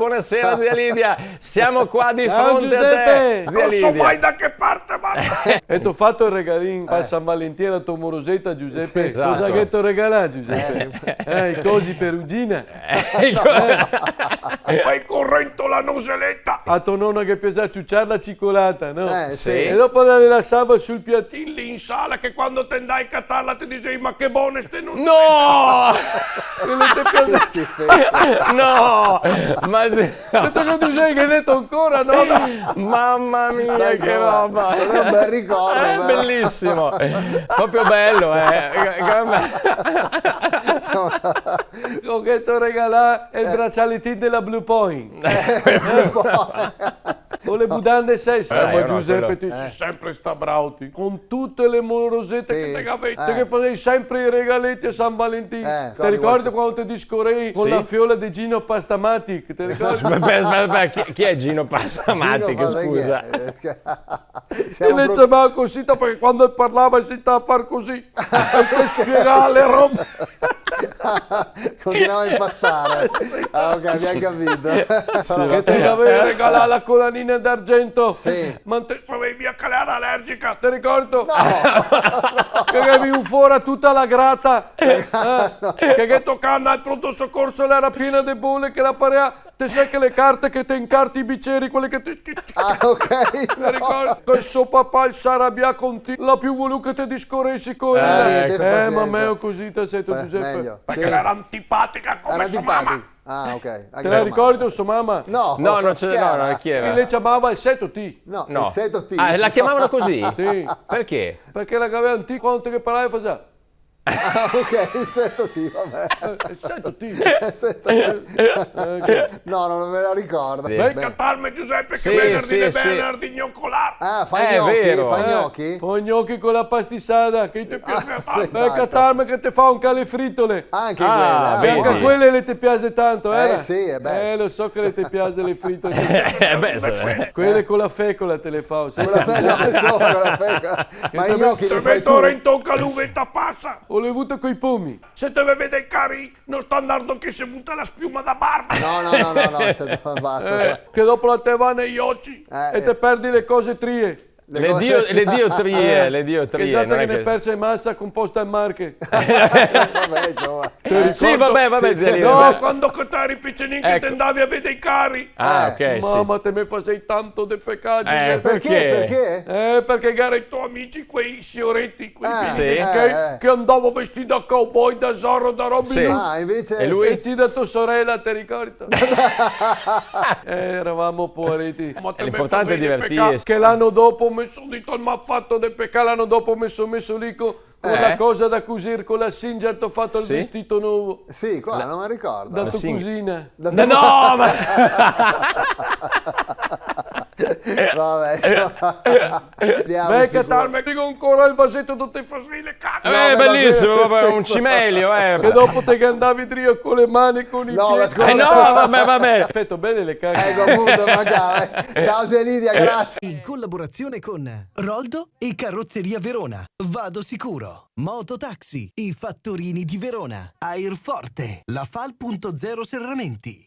Buonasera zia Lidia, siamo qua di fronte a te, zia Non so Lidia. mai da che parte va. E ti ho fatto il regalino per San Valentino alla tua morosetta, Giuseppe. Sì, esatto. Cosa che ti ho regalato, Giuseppe? I cosi perugina. Poi corrento la noseletta. A tua nonna che piace ciucciare la cicolata, no? Sì. E dopo la lasciava sul piattino. Lì in sala che quando te andai a catarla ti dicevi ma che buone ste non. No! E non ti piace. No! Ma Detto che tu sei che hai detto ancora, no? mamma mia, Dai, che insomma, roba! è un bel ricordo, È però. bellissimo, proprio bello, Ho che ti ho regalato il braccialettino della Blue Point. O le budande sei, ma no, Giuseppe quello- ti sei sempre sta brauti. Con tutte le morosette Sì. che ti avevi, che facevi sempre i regaletti a San Valentino. Ti quali ricordi quando ti discorrevi con Sì. la fiola di Gino Pastamatic? Ti ricordi? Aspetta, chi è Gino Passamatico, scusa? E Siamo lei chiamava così perché quando parlava si stava a far così. E ti spiegava le robe. continuiamo a impastare. Ah, ok, abbiamo capito. Che ti avevi regalato la colanina d'argento. Sì. Ma te Avevi via calare allergica. ti ricordo? Che avevi un fuori tutta la grata. Che toccava al pronto soccorso l'era piena di bolle che la parea. Te sai che le carte che ti incarti i bicchieri, quelle che ti Ah, ok. ti ricordi? Che suo papà il s'arrabbia con te. La più voluto che ti scorressi con niente, ma pazienza. me così ti sei tu, Giuseppe. Meglio. Perché Sì. era antipatica come Era sua antipatico. mamma. Ah, ok. Anche Te la la ricordi sua mamma? No, No, non ce l'ho, chiara. no, chi E era? lei chiamava il seto T. No, No. il seto T. Ah, la chiamavano così? Sì. Perché? Perché la aveva un T quando te che parlavi faceva. Ah, ok, il seto T, vabbè. Il seto T. Il seto T. No, non me la ricordo. Sì. Vai Beh. catarmi Giuseppe Sì, che venerdì sì, ne sì. venerdì gnoccolare. Ah, fai È gnocchi? vero. Fai gnocchi? Con gnocchi con la pastissada che ti piace Ah, tanto. sì, Vai a tanto. catarmi che ti fa un calefritole. Anche Ah, quella. vedi. Anche a quelle le ti piace tanto, eh? sì, è bello. Lo so che le ti piace le fritole. Quelle con la fecola te le fa. sai? Con la fe- no, insomma, con la fe- Ma i gnocchi Te li fai metto tu? in tocca l'uvetta passa. Ho le avute coi pomi. Se te vede i cari non sta andando che si butta la spiuma da barba. No, basta. Che dopo la te va negli occhi e te perdi le cose trie. Le diotrie, le Che diotrie. esatto non che è ne che... perse massa composta in marche. Vabbè, insomma. Sì, vabbè, zia Lidia. No, quando che te eri piccolino che Ecco. te andavi a vedere i cari. Ah, ok, sì. Mamma, te me facevi tanto dei peccati. Perché? Perché Gara i tuoi amici, quei fioretti, quei Sì. che andavo vestito da cowboy, da Zorro, da Robin Sì. Hood. Ah, invece... E lui? E ti da tua sorella, ti ricordi? Eravamo poveretti. Ma te me L'importante è facevi dei divertirsi. Che l'anno dopo mi sono detto, ma ha fatto dei peccati, l'anno dopo mi sono messo lì con la cosa da cusire, con la Singer, ti ho fatto il Sì? vestito nuovo. Sì, qua non mi Da ricordo. tua Singer. cugina. No, ma... Vabbè. Andiamo Beh, su- che tal, mi dico ancora il vasetto dove ti facevi le cacche. È ma bellissimo, davvero, vabbè, un stesso. cimelio, E dopo te che andavi dritto con le mani e con i No, ma piedi. scusa. no, vabbè. Perfetto, belle le cacche. Ecco, appunto, mancava. Ciao zia Lidia, grazie. In collaborazione con Roldo e Carrozzeria Verona. Vado sicuro. Mototaxi, i fattorini di Verona. Airforte, la Fal.0 Serramenti.